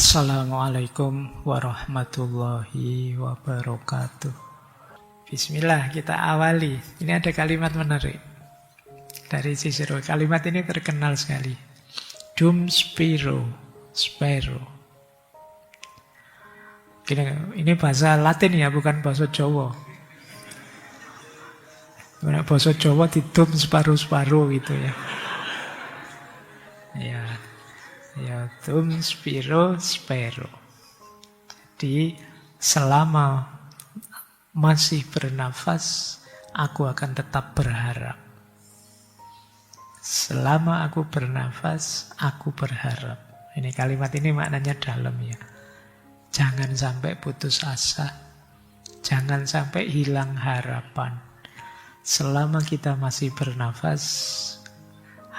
Assalamualaikum warahmatullahi wabarakatuh. Bismillah, kita awali. Ini ada kalimat menarik dari Cicero. Kalimat ini terkenal sekali. Dum spiro, spero. Ini bahasa Latin ya, bukan bahasa Jawa. Bahasa Jawa didum separuh-separuh gitu ya. Ya, dum spiro spero. Jadi selama masih bernafas, aku akan tetap berharap. Selama aku bernafas, aku berharap. Ini kalimat ini maknanya dalam ya. Jangan sampai putus asa. Jangan sampai hilang harapan. Selama kita masih bernafas,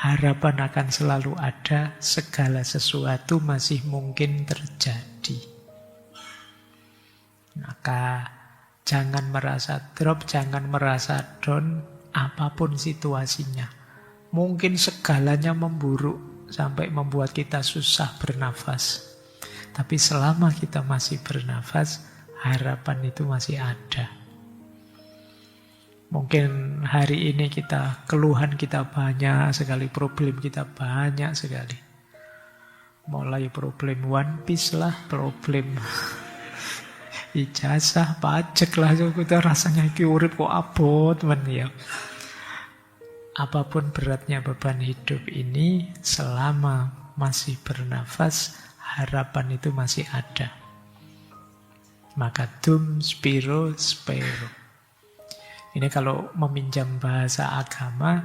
harapan akan selalu ada, segala sesuatu masih mungkin terjadi. Maka jangan merasa drop, jangan merasa down, apapun situasinya. Mungkin segalanya memburuk sampai membuat kita susah bernafas. Tapi selama kita masih bernafas, harapan itu masih ada. Mungkin hari ini keluhan kita banyak sekali, problem kita banyak sekali. Mulai problem One Piece lah, problem ijazah, pajak lah, kita rasanya iki urip kok abot men ya. Apapun beratnya beban hidup ini, selama masih bernafas, harapan itu masih ada. Maka dum spiro spero. Ini kalau meminjam bahasa agama,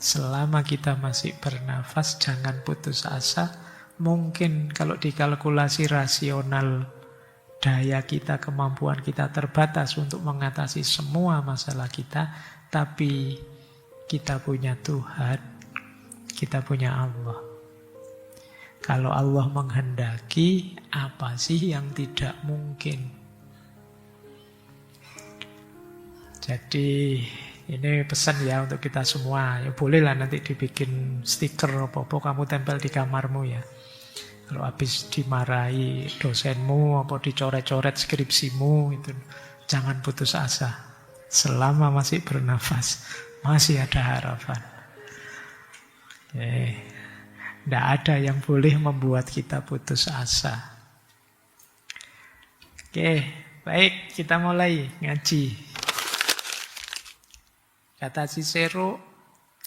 selama kita masih bernafas, jangan putus asa. Mungkin kalau dikalkulasi rasional, daya kita, kemampuan kita terbatas untuk mengatasi semua masalah kita, tapi kita punya Tuhan, kita punya Allah. Kalau Allah menghendaki, apa sih yang tidak mungkin? Jadi ini pesan ya untuk kita semua. Ya bolehlah nanti dibikin stiker apa-apa kamu tempel di kamarmu ya. Kalau habis dimarahi dosenmu apa dicoret-coret skripsimu itu, jangan putus asa. Selama masih bernafas, masih ada harapan. Tidak ada yang boleh membuat kita putus asa. Oke, baik, kita mulai ngaji. Kata Cicero,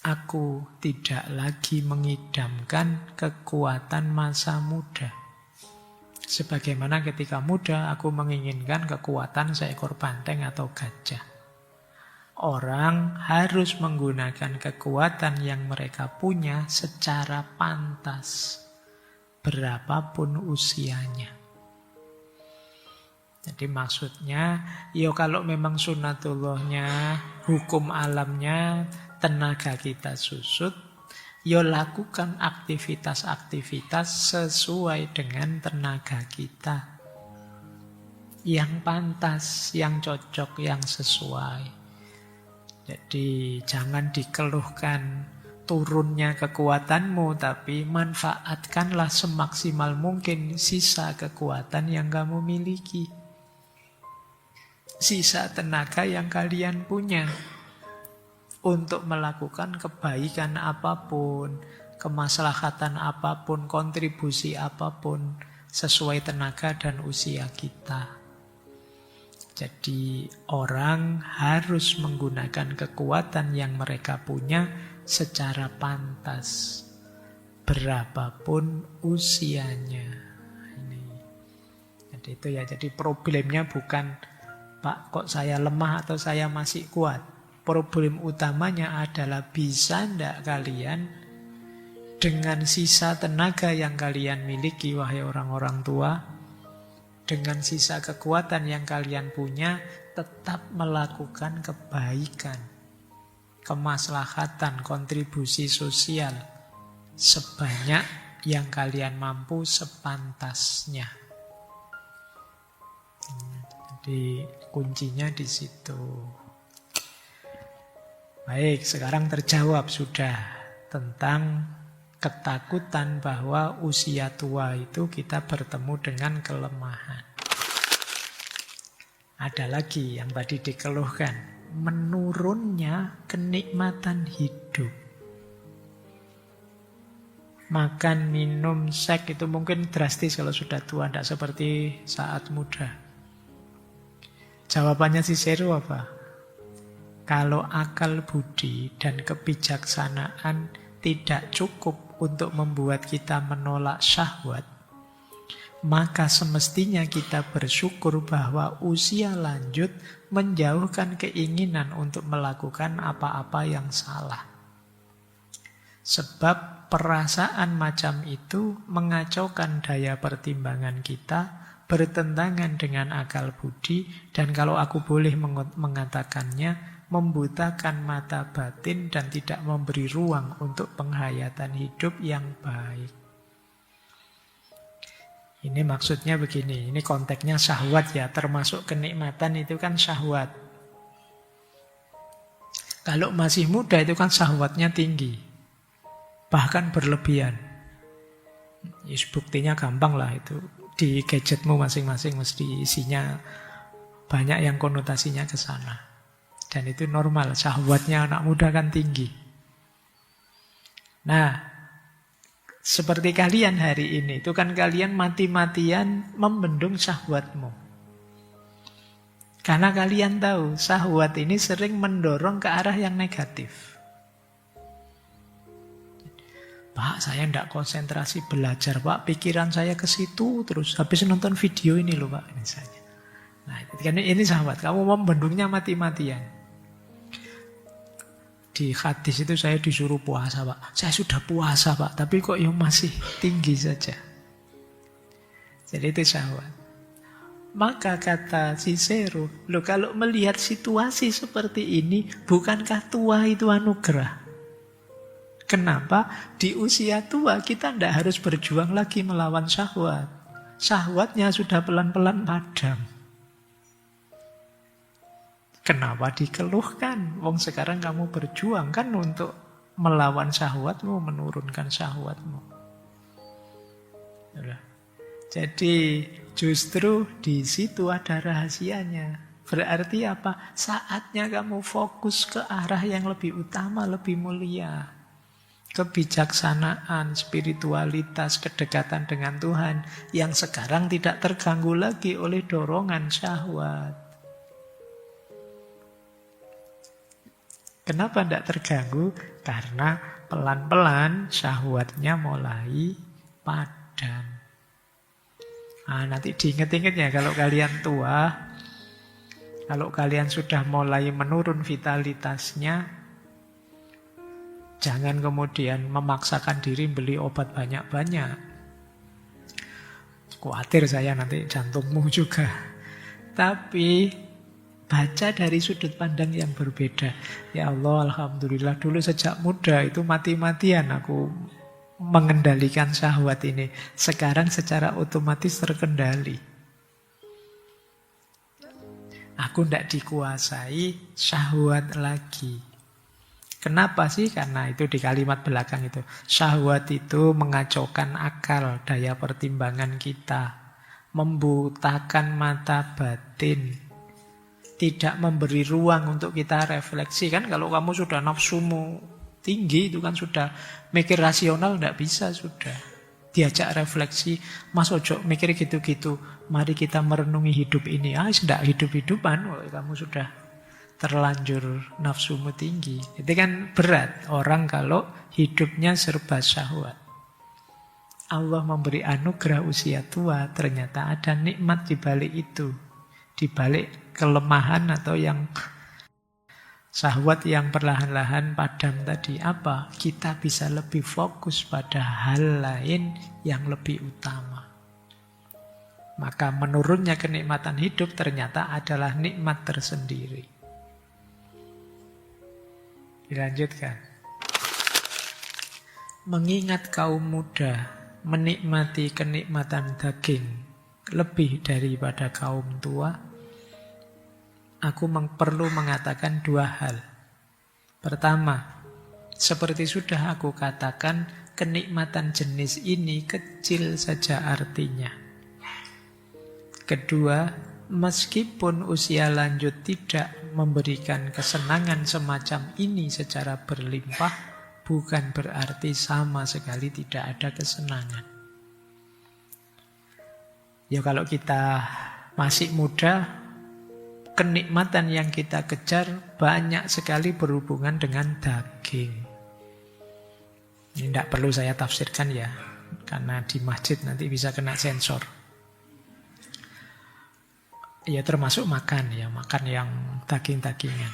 aku tidak lagi mengidamkan kekuatan masa muda. Sebagaimana ketika muda, aku menginginkan kekuatan seekor banteng atau gajah. Orang harus menggunakan kekuatan yang mereka punya secara pantas, berapapun usianya. Jadi maksudnya, kalau memang sunatullahnya, hukum alamnya, tenaga kita susut, lakukan aktivitas-aktivitas sesuai dengan tenaga kita. Yang pantas, yang cocok, yang sesuai. Jadi jangan dikeluhkan turunnya kekuatanmu, tapi manfaatkanlah semaksimal mungkin sisa kekuatan yang kamu miliki. Sisa tenaga yang kalian punya untuk melakukan kebaikan apapun, kemaslahatan apapun, kontribusi apapun, sesuai tenaga dan usia kita. Jadi orang harus menggunakan kekuatan yang mereka punya secara pantas, berapapun usianya. Jadi itu ya, jadi problemnya bukan Pak, kok saya lemah atau saya masih kuat. Problem utamanya adalah bisa ndak kalian dengan sisa tenaga yang kalian miliki, wahai orang-orang tua, dengan sisa kekuatan yang kalian punya, tetap melakukan kebaikan, kemaslahatan, kontribusi sosial sebanyak yang kalian mampu sepantasnya. Jadi kuncinya di situ. Baik, sekarang terjawab sudah tentang ketakutan bahwa usia tua itu kita bertemu dengan kelemahan. Ada lagi yang tadi dikeluhkan, menurunnya kenikmatan hidup. Makan, minum, seks itu mungkin drastis kalau sudah tua, tidak seperti saat muda. Jawabannya Cicero apa? Kalau akal budi dan kebijaksanaan tidak cukup untuk membuat kita menolak syahwat, maka semestinya kita bersyukur bahwa usia lanjut menjauhkan keinginan untuk melakukan apa-apa yang salah. Sebab perasaan macam itu mengacaukan daya pertimbangan kita, bertentangan dengan akal budi, dan kalau aku boleh mengatakannya, membutakan mata batin dan tidak memberi ruang untuk penghayatan hidup yang baik. Ini maksudnya begini, ini konteksnya syahwat ya, termasuk kenikmatan itu kan syahwat. Kalau masih muda itu kan syahwatnya tinggi, bahkan berlebihan. Buktinya gampang lah itu. Di gadgetmu masing-masing mesti isinya banyak yang konotasinya ke sana. Dan itu normal, syahwatnya anak muda kan tinggi. Nah, seperti kalian hari ini, itu kan kalian mati-matian membendung syahwatmu. Karena kalian tahu, syahwat ini sering mendorong ke arah yang negatif. Pak, saya tidak konsentrasi belajar, Pak. Pikiran saya ke situ terus. Habis nonton video ini loh, Pak, misalnya. Nah, ini syahwat. Kamu membendungnya mati-matian. Di hadis itu saya disuruh puasa, Pak. Saya sudah puasa, Pak. Tapi kok ya masih tinggi saja. Jadi itu syahwat. Maka kata Cicero, loh kalau melihat situasi seperti ini, bukankah tua itu anugerah? Kenapa? Di usia tua kita tidak harus berjuang lagi melawan syahwat. Syahwatnya sudah pelan-pelan padam. Kenapa dikeluhkan? Wong sekarang kamu berjuang kan untuk melawan syahwatmu, menurunkan syahwatmu. Jadi justru di situ ada rahasianya. Berarti apa? Saatnya kamu fokus ke arah yang lebih utama, lebih mulia. Kebijaksanaan, spiritualitas, kedekatan dengan Tuhan yang sekarang tidak terganggu lagi oleh dorongan syahwat. Kenapa tidak terganggu? Karena pelan-pelan syahwatnya mulai padam. Nah, nanti diingat-ingat ya kalau kalian tua, kalau kalian sudah mulai menurun vitalitasnya, jangan kemudian memaksakan diri beli obat banyak-banyak. Khawatir saya nanti jantungmu juga. Tapi baca dari sudut pandang yang berbeda. Ya Allah, alhamdulillah dulu sejak muda itu mati-matian aku mengendalikan syahwat ini. Sekarang secara otomatis terkendali. Aku tidak dikuasai syahwat lagi. Kenapa sih? Karena itu di kalimat belakang itu. Syahwat itu mengacaukan akal, daya pertimbangan kita. Membutakan mata batin. Tidak memberi ruang untuk kita refleksi. Kan kalau kamu sudah nafsumu tinggi, itu kan sudah mikir rasional, tidak bisa sudah. Diajak refleksi, Mas ojo mikir gitu-gitu. Mari kita merenungi hidup ini. Tidak hidup-hidupan, kamu sudah terlanjur nafsumu tinggi. Itu kan berat orang kalau hidupnya serba syahwat. Allah memberi anugerah usia tua, ternyata ada nikmat di balik itu. Di balik kelemahan atau yang syahwat yang perlahan-lahan padam tadi, apa? Kita bisa lebih fokus pada hal lain yang lebih utama. Maka menurunnya kenikmatan hidup ternyata adalah nikmat tersendiri. Dilanjutkan. Mengingat kaum muda menikmati kenikmatan daging lebih daripada kaum tua, aku perlu mengatakan dua hal. Pertama, seperti sudah aku katakan, kenikmatan jenis ini kecil saja artinya. Kedua, meskipun usia lanjut tidak memberikan kesenangan semacam ini secara berlimpah, bukan berarti sama sekali tidak ada kesenangan. Ya kalau kita masih muda, kenikmatan yang kita kejar banyak sekali berhubungan dengan daging. Ini tidak perlu saya tafsirkan ya, karena di masjid nanti bisa kena sensor. Ya termasuk makan ya, makan yang daging-dagingan.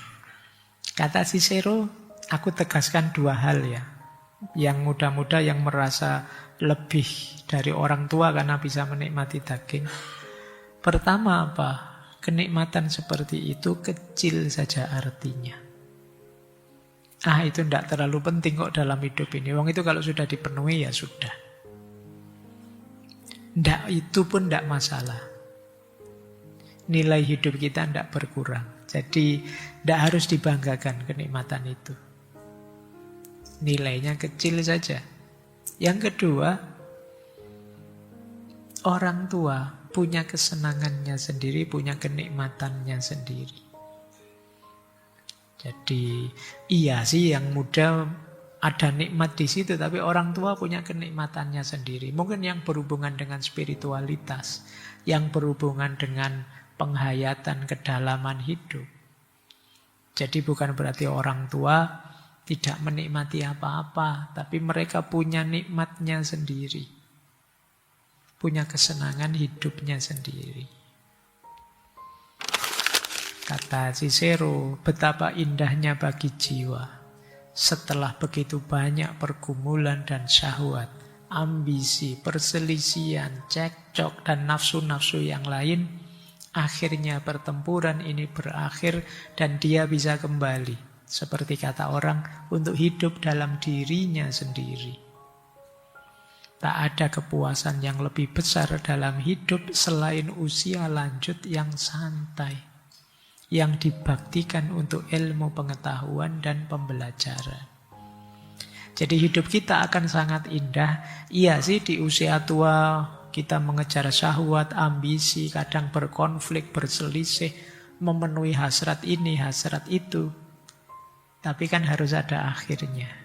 Kata Cicero, aku tegaskan dua hal ya. Yang muda-muda yang merasa lebih dari orang tua karena bisa menikmati daging. Pertama apa? Kenikmatan seperti itu kecil saja artinya. Itu tidak terlalu penting kok dalam hidup ini. Wong itu kalau sudah dipenuhi ya sudah. Itu pun tidak masalah. Nilai hidup kita tidak berkurang. Jadi tidak harus dibanggakan kenikmatan itu. Nilainya kecil saja. Yang kedua, orang tua punya kesenangannya sendiri, punya kenikmatannya sendiri. Jadi iya sih yang muda ada nikmat di situ, tapi orang tua punya kenikmatannya sendiri. Mungkin yang berhubungan dengan spiritualitas, yang berhubungan dengan penghayatan kedalaman hidup. Jadi bukan berarti orang tua tidak menikmati apa-apa, tapi mereka punya nikmatnya sendiri. Punya kesenangan hidupnya sendiri. Kata Cicero, betapa indahnya bagi jiwa setelah begitu banyak pergumulan dan syahwat, ambisi, perselisihan, cekcok, dan nafsu-nafsu yang lain, akhirnya pertempuran ini berakhir dan dia bisa kembali, seperti kata orang, untuk hidup dalam dirinya sendiri. Tak ada kepuasan yang lebih besar dalam hidup selain usia lanjut yang santai, yang dibaktikan untuk ilmu pengetahuan dan pembelajaran. Jadi hidup kita akan sangat indah. Iya sih di usia tua kita mengejar syahwat, ambisi, kadang berkonflik, berselisih, memenuhi hasrat ini, hasrat itu. Tapi kan harus ada akhirnya.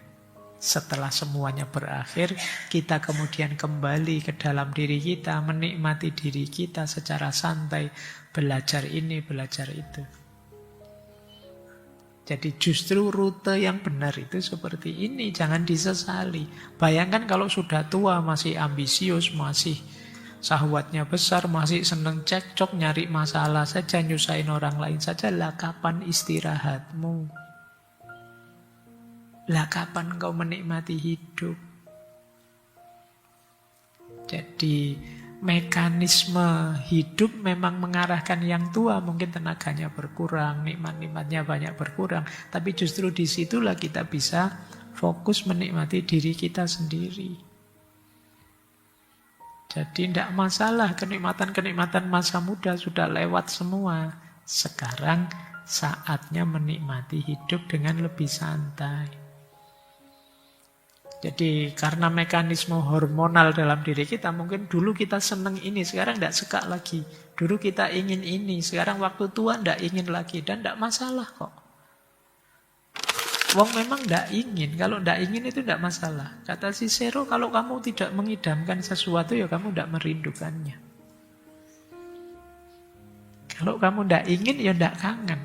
Setelah semuanya berakhir, kita kemudian kembali ke dalam diri kita, menikmati diri kita secara santai, belajar ini, belajar itu. Jadi justru rute yang benar itu seperti ini, jangan disesali. Bayangkan kalau sudah tua, masih ambisius, masih syahwatnya besar, masih seneng cekcok, nyari masalah saja, nyusahin orang lain saja, lah kapan istirahatmu? Lah kapan kau menikmati hidup? Jadi mekanisme hidup memang mengarahkan yang tua. Mungkin tenaganya berkurang, nikmat-nikmatnya banyak berkurang. Tapi justru disitulah kita bisa fokus menikmati diri kita sendiri. Jadi tidak masalah kenikmatan-kenikmatan masa muda sudah lewat semua. Sekarang saatnya menikmati hidup dengan lebih santai. Jadi karena mekanisme hormonal dalam diri kita, mungkin dulu kita seneng ini, sekarang tidak suka lagi. Dulu kita ingin ini, sekarang waktu tua tidak ingin lagi. Dan tidak masalah kok. Wong memang tidak ingin. Kalau tidak ingin itu tidak masalah. Kata Cicero, kalau kamu tidak mengidamkan sesuatu, ya kamu tidak merindukannya. Kalau kamu tidak ingin, ya tidak kangen.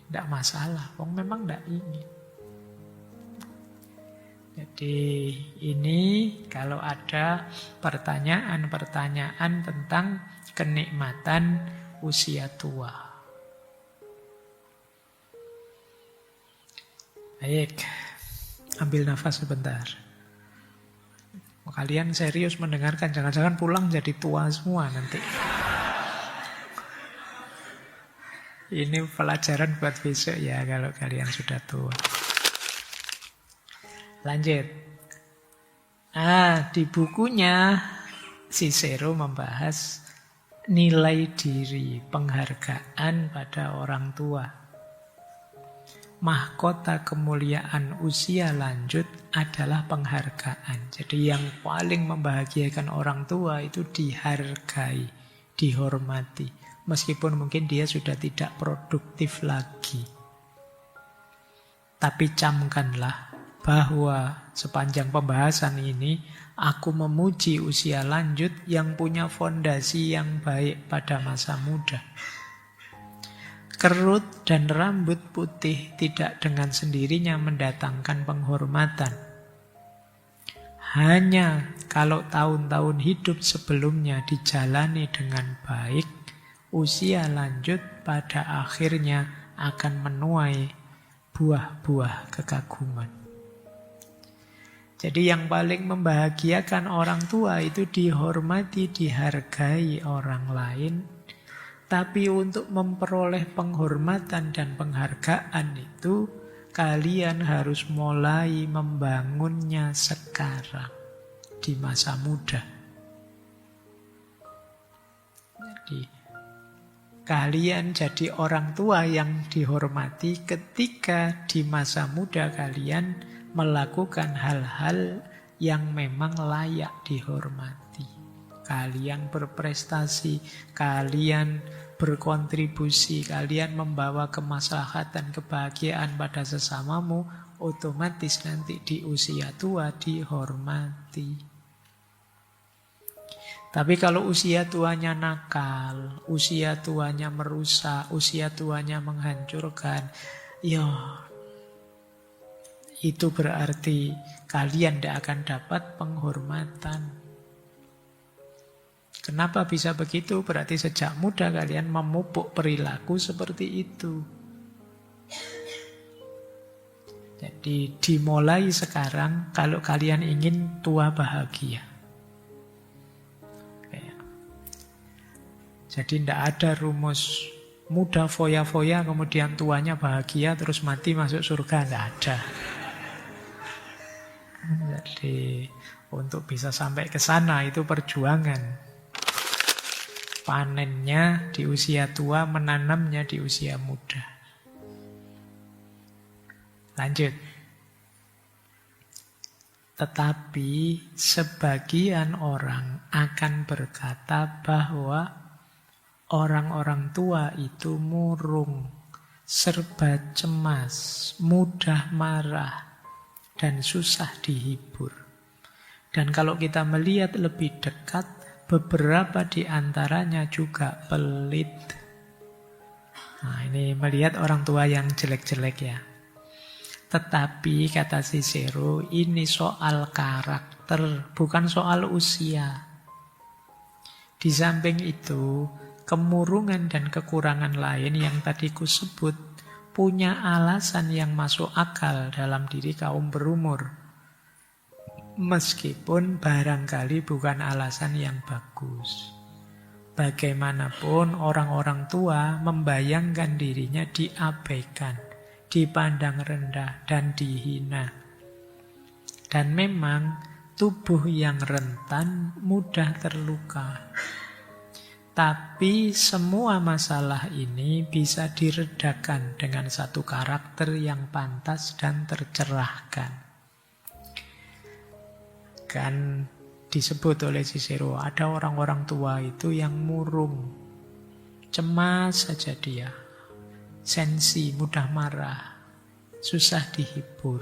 Tidak masalah. Wong memang tidak ingin. Jadi ini kalau ada pertanyaan-pertanyaan tentang kenikmatan usia tua. Baik, ambil nafas sebentar. Kalian serius mendengarkan, jangan-jangan pulang jadi tua semua nanti. Ini pelajaran buat besok ya kalau kalian sudah tua. Lanjut. Di bukunya Cicero membahas nilai diri, penghargaan pada orang tua. mahkota kemuliaan usia lanjut adalah penghargaan. Jadi yang paling membahagiakan orang tua itu dihargai, dihormati. Meskipun mungkin dia sudah tidak produktif lagi. Tapi camkanlah bahwa sepanjang pembahasan ini, aku memuji usia lanjut yang punya fondasi yang baik pada masa muda. Kerut dan rambut putih tidak dengan sendirinya mendatangkan penghormatan. Hanya kalau tahun-tahun hidup sebelumnya dijalani dengan baik, usia lanjut pada akhirnya akan menuai buah-buah kekaguman. Jadi yang paling membahagiakan orang tua itu dihormati, dihargai orang lain. Tapi untuk memperoleh penghormatan dan penghargaan itu, kalian harus mulai membangunnya sekarang, di masa muda. Jadi, kalian jadi orang tua yang dihormati ketika di masa muda kalian melakukan hal-hal yang memang layak dihormati. Kalian berprestasi, kalian berkontribusi, kalian membawa kemaslahatan, kebahagiaan pada sesamamu, otomatis nanti di usia tua dihormati. Tapi kalau usia tuanya nakal, usia tuanya merusak, usia tuanya menghancurkan, itu berarti kalian tidak akan dapat penghormatan. Kenapa bisa begitu? Berarti sejak muda kalian memupuk perilaku seperti itu. Jadi dimulai sekarang kalau kalian ingin tua bahagia. Jadi tidak ada rumus muda foya-foya kemudian tuanya bahagia terus mati masuk surga. Tidak ada. Jadi untuk bisa sampai ke sana itu perjuangan. Panennya di usia tua, menanamnya di usia muda. Lanjut. Tetapi sebagian orang akan berkata bahwa orang-orang tua itu murung, serba cemas, mudah marah, dan susah dihibur. Dan kalau kita melihat lebih dekat, beberapa di antaranya juga pelit. Nah, ini melihat orang tua yang jelek-jelek ya. Tetapi kata Cicero, ini soal karakter, bukan soal usia. Di samping itu, kemurungan dan kekurangan lain yang tadi kusebut punya alasan yang masuk akal dalam diri kaum berumur. Meskipun barangkali bukan alasan yang bagus. Bagaimanapun orang-orang tua membayangkan dirinya diabaikan, dipandang rendah dan dihina. Dan memang tubuh yang rentan mudah terluka. Tapi semua masalah ini bisa diredakan dengan satu karakter yang pantas dan tercerahkan. Kan disebut oleh Cicero, ada orang-orang tua itu yang murung, cemas saja dia, sensi, mudah marah, susah dihibur.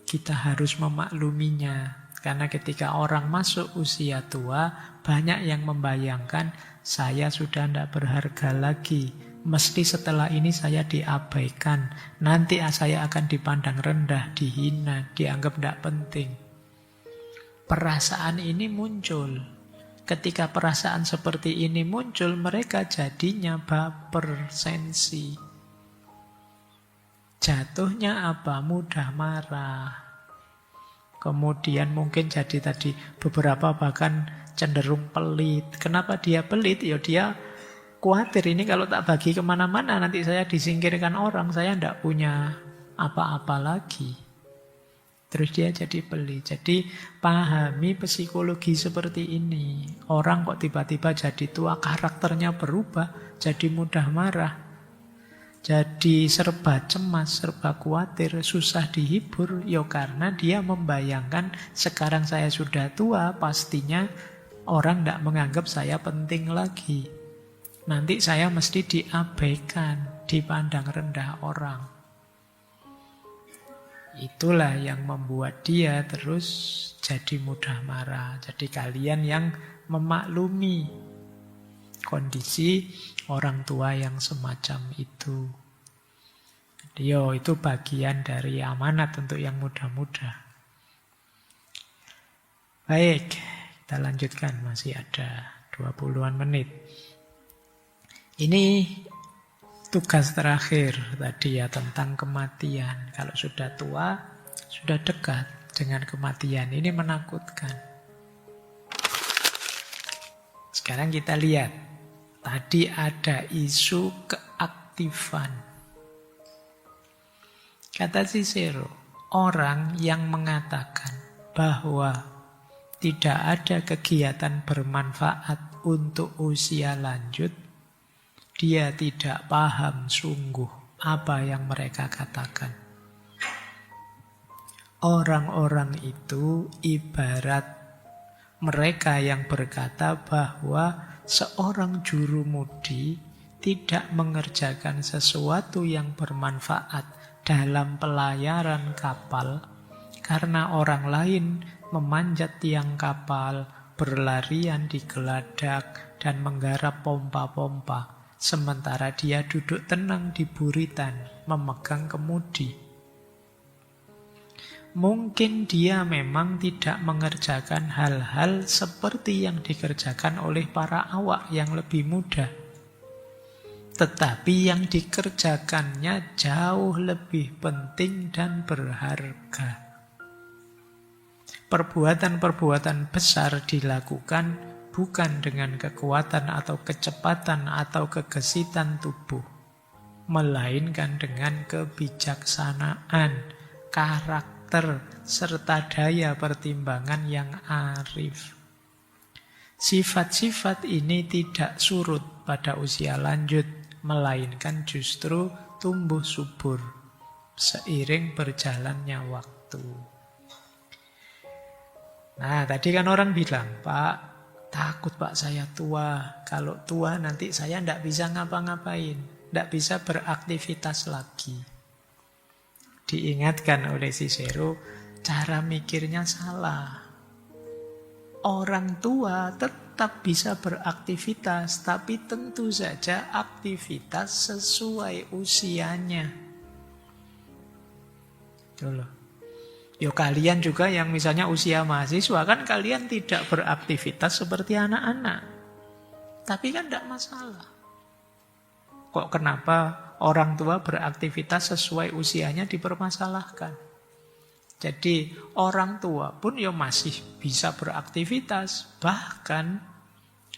Kita harus memakluminya, karena ketika orang masuk usia tua, banyak yang membayangkan, saya sudah tidak berharga lagi, mesti setelah ini saya diabaikan, nanti saya akan dipandang rendah, dihina, dianggap tidak penting. Perasaan ini muncul. Ketika perasaan seperti ini muncul, mereka jadinya baper, sensi. Jatuhnya apa? Mudah marah. Kemudian mungkin jadi tadi beberapa bahkan cenderung pelit. Kenapa dia pelit? Ya dia khawatir ini kalau tak bagi kemana-mana nanti saya disingkirkan orang, saya tidak punya apa-apa lagi. Terus dia jadi pelit. Jadi pahami psikologi seperti ini. Orang kok tiba-tiba jadi tua, karakternya berubah, jadi mudah marah. jadi serba cemas, serba khawatir, susah dihibur, ya karena dia membayangkan sekarang saya sudah tua, pastinya orang tidak menganggap saya penting lagi. Nanti saya mesti diabaikan, dipandang rendah orang. Itulah yang membuat dia terus jadi mudah marah. Jadi kalian yang memaklumi kondisi orang tua yang semacam itu. Itu bagian dari amanat untuk yang muda-muda. Baik, kita lanjutkan. Masih ada 20-an menit. Ini tugas terakhir tadi ya tentang kematian. Kalau sudah tua, sudah dekat dengan kematian. Ini menakutkan. Sekarang kita lihat. Tadi ada isu keaktifan. Kata Cicero, orang yang mengatakan bahwa tidak ada kegiatan bermanfaat untuk usia lanjut, dia tidak paham sungguh apa yang mereka katakan. Orang-orang itu ibarat mereka yang berkata bahwa seorang jurumudi tidak mengerjakan sesuatu yang bermanfaat dalam pelayaran kapal karena orang lain memanjat tiang kapal, berlarian di geladak, dan menggarap pompa-pompa, sementara dia duduk tenang di buritan, memegang kemudi. Mungkin dia memang tidak mengerjakan hal-hal seperti yang dikerjakan oleh para awak yang lebih muda. Tetapi yang dikerjakannya jauh lebih penting dan berharga. Perbuatan-perbuatan besar dilakukan bukan dengan kekuatan atau kecepatan atau kegesitan tubuh, melainkan dengan kebijaksanaan, karakter, serta daya pertimbangan yang arif. Sifat-sifat ini tidak surut pada usia lanjut, melainkan justru tumbuh subur seiring berjalannya waktu. Nah, tadi kan orang bilang, Pak, takut Pak saya tua. Kalau tua nanti saya tidak bisa ngapa-ngapain, tidak bisa beraktivitas lagi. Diingatkan oleh Cicero, cara mikirnya salah. Orang tua tetap bisa beraktivitas, tapi tentu saja aktivitas sesuai usianya. Dulu. Kalian juga yang misalnya usia mahasiswa, kan kalian tidak beraktivitas seperti anak-anak. Tapi kan tidak masalah. Kok kenapa orang tua beraktivitas sesuai usianya dipermasalahkan? Jadi orang tua pun masih bisa beraktivitas. Bahkan,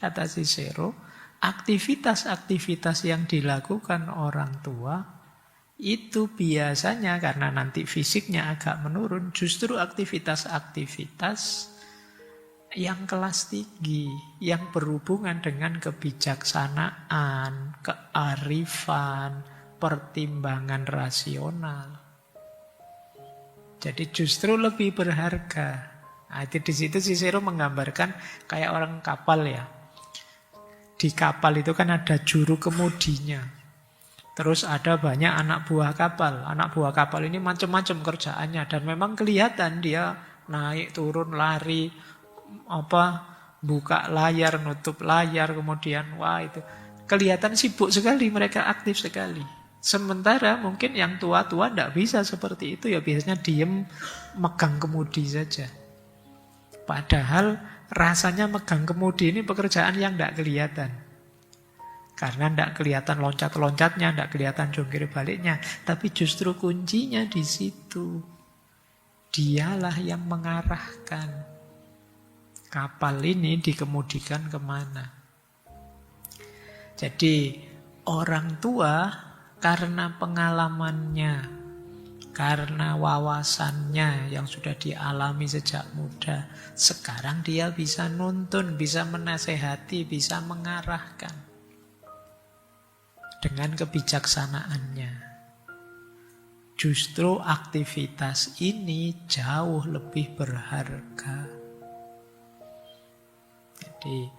kata Cicero, aktivitas-aktivitas yang dilakukan orang tua itu biasanya karena nanti fisiknya agak menurun, justru aktivitas-aktivitas yang kelas tinggi, yang berhubungan dengan kebijaksanaan, kearifan, pertimbangan rasional. Jadi justru lebih berharga. Nah, itu di situ Cicero menggambarkan kayak orang kapal ya. Di kapal itu kan ada juru kemudinya. Terus ada banyak anak buah kapal. Anak buah kapal ini macam-macam kerjaannya dan memang kelihatan dia naik turun lari, buka layar, nutup layar, kemudian itu kelihatan sibuk sekali, mereka aktif sekali. Sementara mungkin yang tua-tua tidak bisa seperti itu, biasanya diem megang kemudi saja. Padahal rasanya megang kemudi ini pekerjaan yang tidak kelihatan. Karena tidak kelihatan loncat-loncatnya, tidak kelihatan jungkir baliknya. Tapi justru kuncinya di situ. Dialah yang mengarahkan kapal ini dikemudikan kemana. Jadi orang tua karena pengalamannya, karena wawasannya yang sudah dialami sejak muda, sekarang dia bisa nuntun, bisa menasehati, bisa mengarahkan. dengan kebijaksanaannya. Justru aktivitas ini jauh lebih berharga. Jadi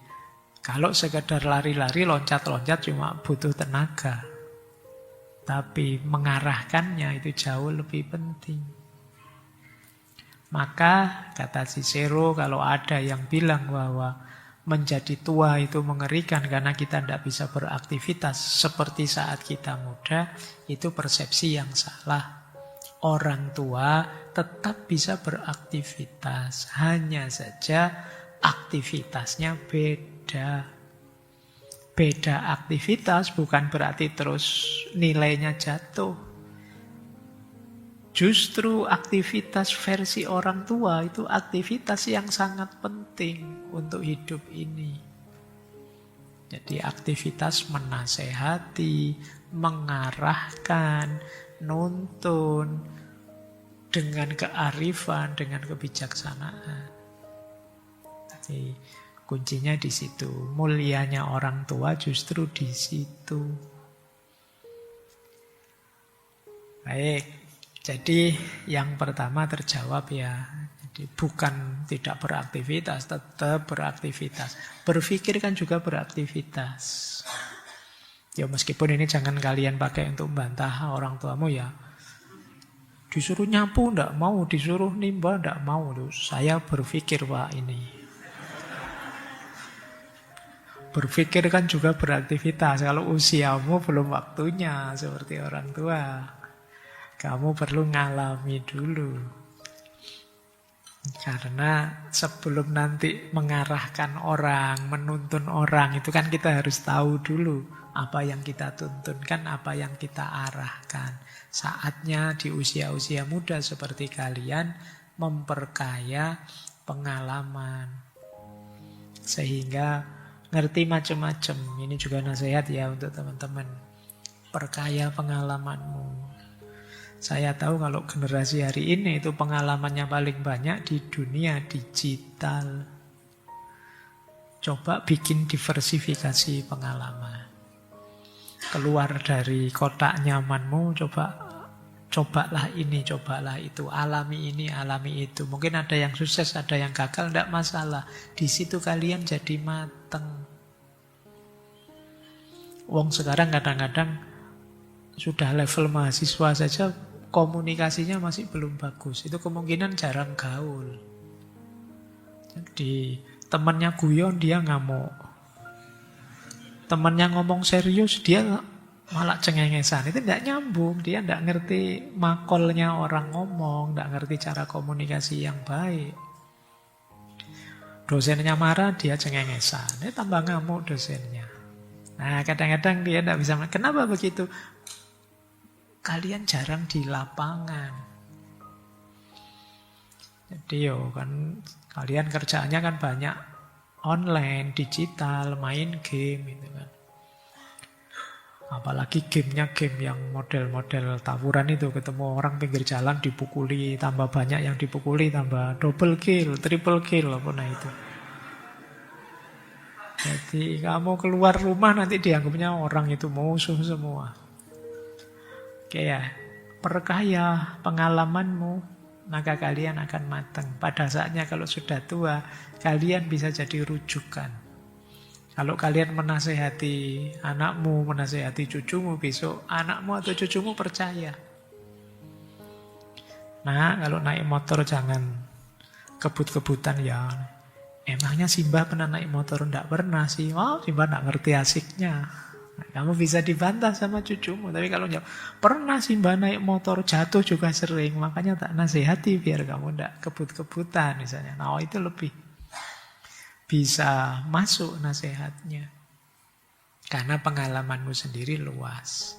kalau sekedar lari-lari, loncat-loncat cuma butuh tenaga. Tapi mengarahkannya itu jauh lebih penting. Maka kata Cicero, kalau ada yang bilang bahwa menjadi tua itu mengerikan karena kita tidak bisa beraktivitas seperti saat kita muda, itu persepsi yang salah. Orang tua tetap bisa beraktivitas, hanya saja aktivitasnya beda. Beda aktivitas bukan berarti terus nilainya jatuh. Justru aktivitas versi orang tua itu aktivitas yang sangat penting untuk hidup ini. Jadi aktivitas menasehati, mengarahkan, nuntun dengan kearifan, dengan kebijaksanaan. Jadi kuncinya di situ. Mulianya orang tua justru di situ. Baik, jadi yang pertama terjawab ya. Jadi bukan tidak beraktivitas, tetap beraktivitas. Berpikir kan juga beraktivitas. Ya meskipun ini jangan kalian pakai untuk membantah orang tuamu ya. Disuruh nyapu enggak mau, disuruh nimba enggak mau. Saya berpikir Pak ini. Berpikir kan juga beraktivitas. Kalau usiamu belum waktunya seperti orang tua, kamu perlu ngalami dulu. Karena sebelum nanti mengarahkan orang, menuntun orang, itu kan kita harus tahu dulu apa yang kita tuntunkan, apa yang kita arahkan. Saatnya di usia-usia muda seperti kalian memperkaya pengalaman. Sehingga ngerti macam-macam. Ini juga nasihat ya untuk teman-teman. Perkaya pengalamanmu. Saya tahu kalau generasi hari ini itu pengalamannya paling banyak di dunia digital. Coba bikin diversifikasi pengalaman. Keluar dari kotak nyamanmu, cobalah ini, cobalah itu, alami ini, alami itu. Mungkin ada yang sukses, ada yang gagal, tidak masalah. Di situ kalian jadi mateng. Wong sekarang kadang-kadang sudah level mahasiswa saja komunikasinya masih belum bagus. Itu kemungkinan jarang gaul. Jadi temannya guyon dia ngamuk. Temannya ngomong serius dia malah cengengesan. Itu tidak nyambung. Dia tidak ngerti makolnya orang ngomong, tidak ngerti cara komunikasi yang baik. Dosennya marah, dia cengengesan. Ini tambah ngamuk dosennya. Nah, kadang-kadang dia tidak bisa. Kenapa begitu? Kalian jarang di lapangan. Jadi kan kalian kerjaannya kan banyak online, digital, main game gitu kan. Apalagi gamenya game yang model-model tawuran itu, ketemu orang pinggir jalan dipukuli, tambah banyak yang dipukuli, tambah double kill, triple kill, apa nah itu. Jadi kamu keluar rumah nanti dianggapnya orang itu musuh semua. Oke ya, perkaya pengalamanmu, maka kalian akan matang. Pada saatnya kalau sudah tua, kalian bisa jadi rujukan. Kalau kalian menasehati anakmu, menasehati cucumu, besok anakmu atau cucumu percaya. Nah, kalau naik motor jangan kebut-kebutan ya. Emangnya Simba pernah naik motor? Enggak pernah sih. Oh, Simba enggak ngerti asiknya. Nah, kamu bisa dibantah sama cucumu. Tapi kalau jawab, pernah Simba naik motor, jatuh juga sering. Makanya tak nasihati biar kamu enggak kebut-kebutan misalnya. Nah, itu lebih bisa masuk nasihatnya. Karena pengalamanmu sendiri luas.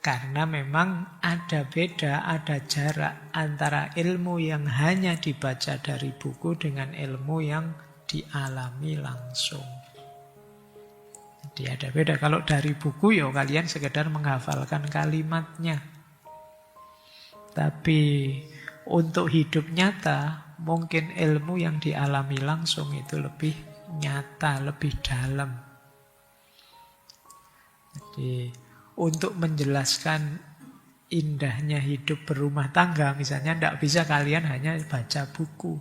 Karena memang ada beda, ada jarak antara ilmu yang hanya dibaca dari buku dengan ilmu yang dialami langsung. Jadi ada beda. Kalau dari buku ya kalian sekedar menghafalkan kalimatnya. Tapi untuk hidup nyata, mungkin ilmu yang dialami langsung itu lebih nyata, lebih dalam. Jadi, untuk menjelaskan indahnya hidup berumah tangga, misalnya tidak bisa kalian hanya baca buku.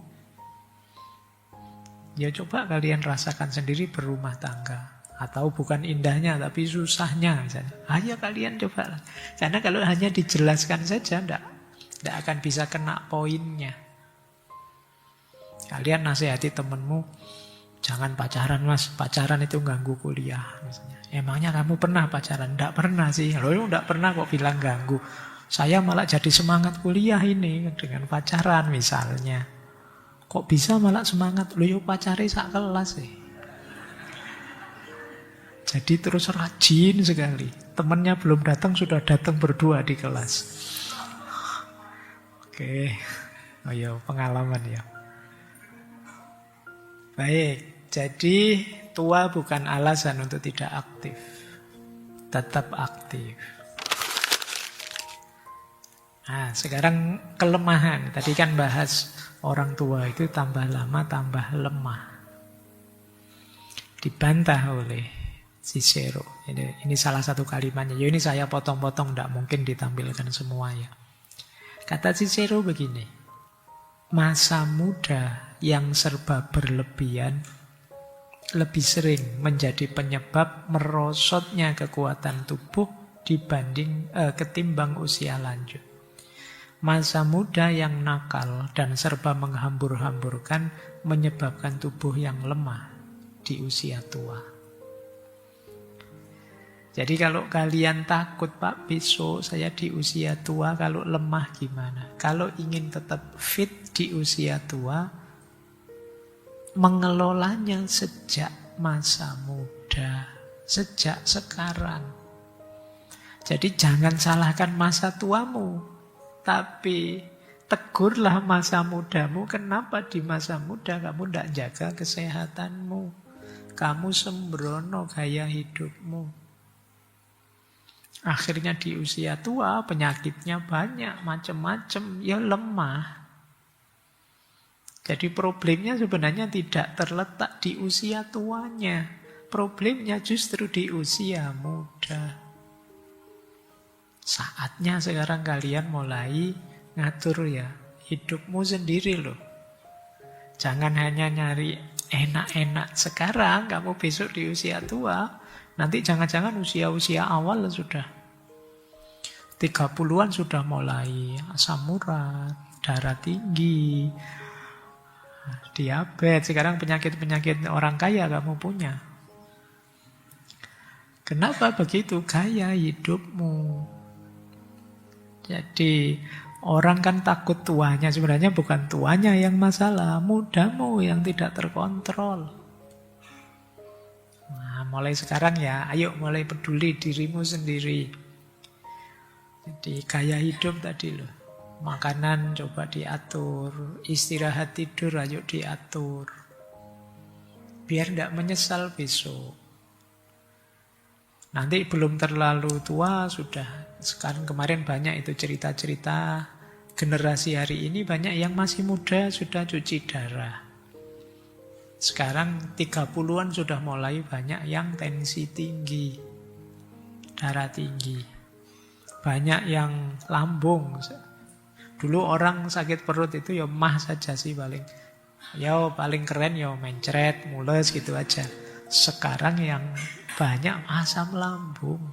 Ya coba kalian rasakan sendiri berumah tangga. Atau bukan indahnya, tapi susahnya misalnya. Ayo kalian coba. Karena kalau hanya dijelaskan saja, tidak akan bisa kena poinnya. Kalian nasihati temenmu, jangan pacaran mas, pacaran itu ganggu kuliah misalnya. Emangnya kamu pernah pacaran? Tidak pernah sih. Loh, tidak pernah kok bilang ganggu. Saya malah jadi semangat kuliah ini dengan pacaran misalnya. Kok bisa malah semangat? Loh, yuk pacari sak kelas sih. Jadi terus rajin sekali. Temannya belum datang, sudah datang berdua di kelas. Oke. Oh ya, pengalaman ya. Baik, jadi tua bukan alasan untuk tidak aktif. Tetap aktif. Nah, sekarang kelemahan. Tadi kan bahas orang tua itu tambah lama tambah lemah. Dibantah oleh Cicero. Ini salah satu kalimatnya. Ya ini saya potong-potong, tidak mungkin ditampilkan semua ya. Kata Cicero begini. Masa muda yang serba berlebihan lebih sering menjadi penyebab merosotnya kekuatan tubuh ketimbang usia lanjut. Masa muda yang nakal dan serba menghambur-hamburkan menyebabkan tubuh yang lemah di usia tua. Jadi kalau kalian takut, Pak, besok saya di usia tua kalau lemah gimana? Kalau ingin tetap fit di usia tua, mengelolanya sejak masa muda, sejak sekarang. Jadi jangan salahkan masa tuamu, tapi tegurlah masa mudamu. Kenapa di masa muda kamu tidak jaga kesehatanmu? Kamu sembrono gaya hidupmu. Akhirnya di usia tua penyakitnya banyak, macam-macam, ya lemah. Jadi problemnya sebenarnya tidak terletak di usia tuanya. Problemnya justru di usia muda. Saatnya sekarang kalian mulai ngatur ya hidupmu sendiri loh. Jangan hanya nyari enak-enak sekarang, kamu besok di usia tua. Nanti jangan-jangan usia-usia awal sudah 30-an sudah mulai asam urat, darah tinggi, diabetes, sekarang penyakit-penyakit orang kaya kamu punya. Kenapa begitu? Gaya hidupmu. Jadi orang kan takut tuanya, sebenarnya bukan tuanya yang masalah, mudamu yang tidak terkontrol. Nah, mulai sekarang ya, ayo mulai peduli dirimu sendiri. Jadi gaya hidup tadi loh. Makanan coba diatur, istirahat tidur ayo diatur. Biar tidak menyesal besok. Nanti belum terlalu tua sudah. Sekarang kemarin banyak itu cerita-cerita generasi hari ini banyak yang masih muda sudah cuci darah. Sekarang 30-an sudah mulai banyak yang tensi tinggi, darah tinggi. Banyak yang lambung. Dulu orang sakit perut itu ya mah saja sih paling. Ya paling keren ya mencret, mules gitu aja. Sekarang yang banyak asam lambung.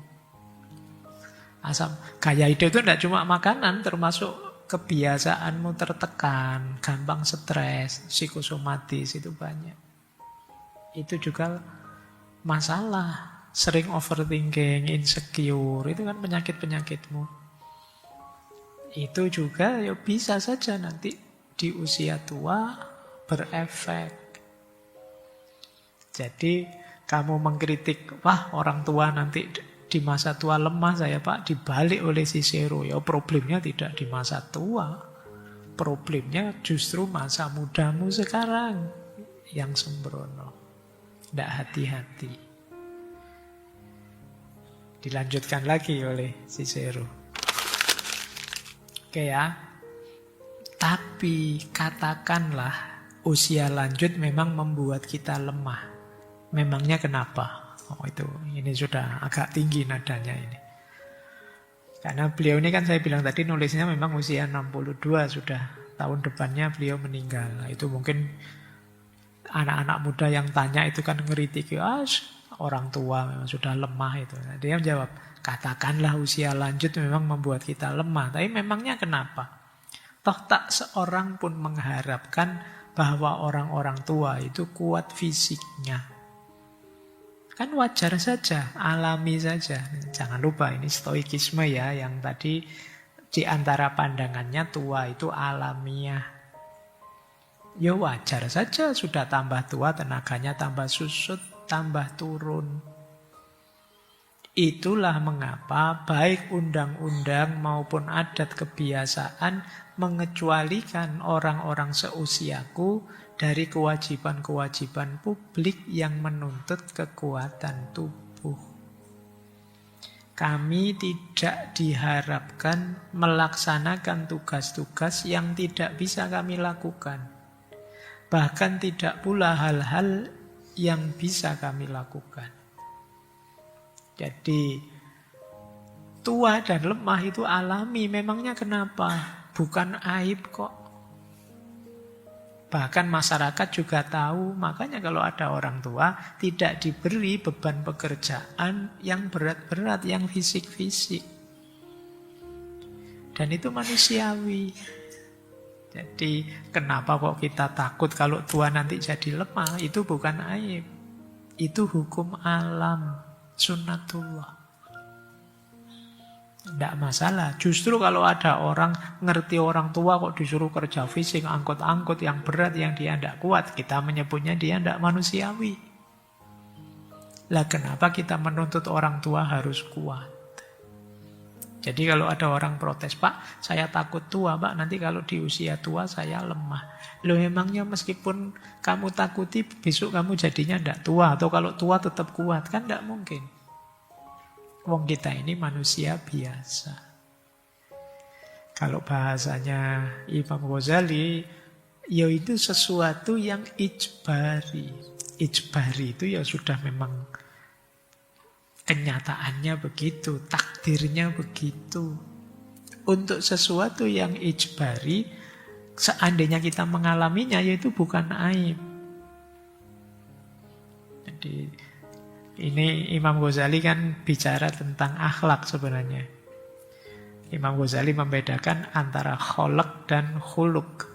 Asam gaya hidup itu tidak cuma makanan, termasuk kebiasaanmu tertekan, gampang stres, psikosomatis itu banyak. Itu juga masalah. Sering overthinking, insecure, itu kan penyakit-penyakitmu. Itu juga ya bisa saja nanti di usia tua berefek. Jadi kamu mengkritik, wah orang tua nanti di masa tua lemah saya Pak, dibalik oleh Cicero. Ya problemnya tidak di masa tua. Problemnya justru masa mudamu sekarang yang sembrono. Tidak hati-hati. Dilanjutkan lagi oleh Cicero. Oke ya. Tapi katakanlah usia lanjut memang membuat kita lemah. Memangnya kenapa? Oh itu, ini sudah agak tinggi nadanya ini. Karena beliau ini kan saya bilang tadi nulisnya memang usia 62 sudah. Tahun depannya beliau meninggal. Nah, itu mungkin anak-anak muda yang tanya itu kan ngeritik. Orang tua memang sudah lemah itu. Nah, dia menjawab, katakanlah usia lanjut memang membuat kita lemah. Tapi memangnya kenapa? Toh tak seorang pun mengharapkan bahwa orang-orang tua itu kuat fisiknya. Kan wajar saja, alami saja. Jangan lupa ini stoikisme ya, yang tadi di antara pandangannya tua itu alamiah. Ya wajar saja, sudah tambah tua tenaganya tambah susut, tambah turun. Itulah mengapa baik undang-undang maupun adat kebiasaan mengecualikan orang-orang seusiaku dari kewajiban-kewajiban publik yang menuntut kekuatan tubuh. Kami tidak diharapkan melaksanakan tugas-tugas yang tidak bisa kami lakukan. Bahkan tidak pula hal-hal yang bisa kami lakukan. Jadi tua dan lemah itu alami. Memangnya kenapa? Bukan aib kok. Bahkan masyarakat juga tahu, makanya kalau ada orang tua tidak diberi beban pekerjaan yang berat-berat, yang fisik-fisik. Dan itu manusiawi. Jadi kenapa kok kita takut kalau tua nanti jadi lemah? Itu bukan aib. Itu hukum alam, sunnatullah. Tidak masalah. Justru kalau ada orang ngerti orang tua kok disuruh kerja fisik, angkut-angkut yang berat yang dia tidak kuat, kita menyebutnya dia tidak manusiawi. Lah kenapa kita menuntut orang tua harus kuat? Jadi kalau ada orang protes, Pak, saya takut tua, Pak, nanti kalau di usia tua saya lemah. Loh emangnya meskipun kamu takuti, besok kamu jadinya tidak tua, atau kalau tua tetap kuat, kan tidak mungkin. Wong kita ini manusia biasa. Kalau bahasanya Imam Ghazali, ya itu sesuatu yang ijbari. Ijbari itu ya sudah memang kenyataannya begitu, takdirnya begitu. Untuk sesuatu yang ijbari, seandainya kita mengalaminya, ya itu bukan aib. Jadi ini Imam Ghazali kan bicara tentang akhlak sebenarnya. Imam Ghazali membedakan antara kholak dan khuluk.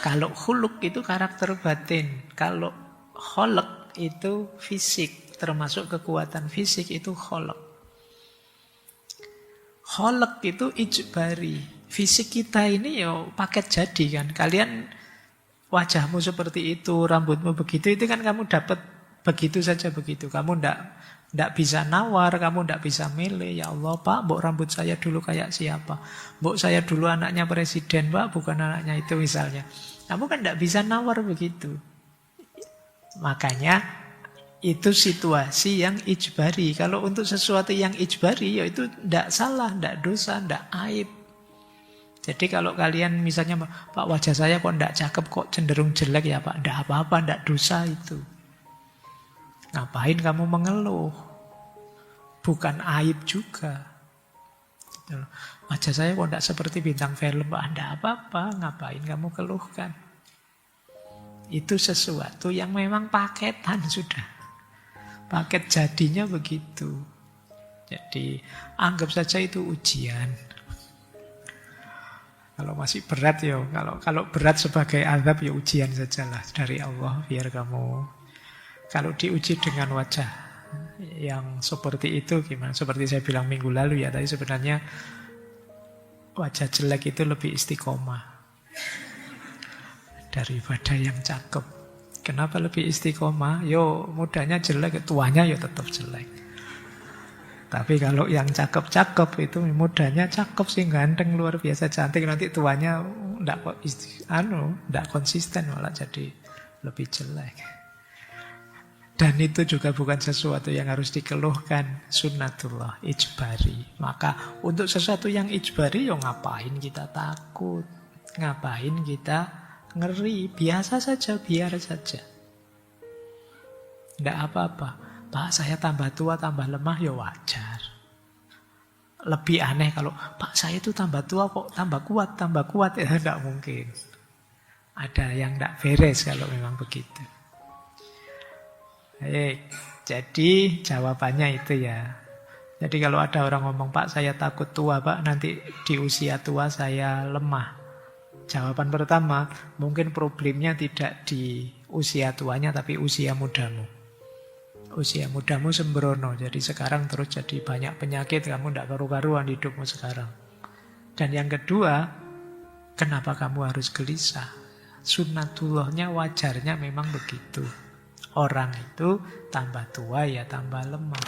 Kalau khuluk itu karakter batin. Kalau kholak itu fisik. Termasuk kekuatan fisik itu kholak. Kholak itu ijbari. Fisik kita ini ya paket jadi kan. Kalian wajahmu seperti itu, rambutmu begitu, itu kan kamu dapat begitu saja begitu. Kamu ndak bisa nawar, kamu ndak bisa milih. Ya Allah Pak, mbok rambut saya dulu kayak siapa? Mbok saya dulu anaknya presiden Pak, bukan anaknya itu misalnya. Kamu kan ndak bisa nawar begitu. Makanya itu situasi yang ijbari. Kalau untuk sesuatu yang ijbari, ya itu ndak salah, ndak dosa, ndak aib. Jadi kalau kalian misalnya, Pak wajah saya kok ndak cakep, kok cenderung jelek ya Pak, ndak apa-apa, ndak dosa itu. Ngapain kamu mengeluh? Bukan aib juga. Wajah saya kok tidak seperti bintang film, Pak. Tidak apa-apa, ngapain kamu keluhkan? Itu sesuatu yang memang paketan sudah. Paket jadinya begitu. Jadi anggap saja itu ujian. Kalau masih berat ya, kalau berat sebagai azab ya ujian sajalah dari Allah biar kamu. Kalau diuji dengan wajah yang seperti itu gimana? Seperti saya bilang minggu lalu ya, tadi sebenarnya wajah jelek itu lebih istiqomah daripada yang cakep. Kenapa lebih istiqomah? Yo mudanya jelek, tuanya yo tetap jelek. Tapi kalau yang cakep-cakep itu mudanya cakep sih, ganteng, luar biasa cantik, nanti tuanya ndak konsisten malah jadi lebih jelek. Dan itu juga bukan sesuatu yang harus dikeluhkan. Sunnatullah, ijbari. Maka untuk sesuatu yang ijbari, ya ngapain kita takut? Ngapain kita ngeri? Biasa saja, biar saja. Tidak apa-apa. Pak, saya tambah tua, tambah lemah, ya wajar. Lebih aneh kalau, Pak, saya itu tambah tua kok tambah kuat. Ya enggak mungkin. Ada yang enggak beres kalau memang begitu. Baik, jadi jawabannya itu ya. Jadi kalau ada orang ngomong, Pak, saya takut tua, Pak, nanti di usia tua saya lemah. Jawaban pertama, mungkin problemnya tidak di usia tuanya, tapi usia mudamu. Usia mudamu sembrono, jadi sekarang terus jadi banyak penyakit, kamu tidak karu-karuan hidupmu sekarang. Dan yang kedua, kenapa kamu harus gelisah? Sunnatullahnya, wajarnya memang begitu. Orang itu tambah tua ya tambah lemah.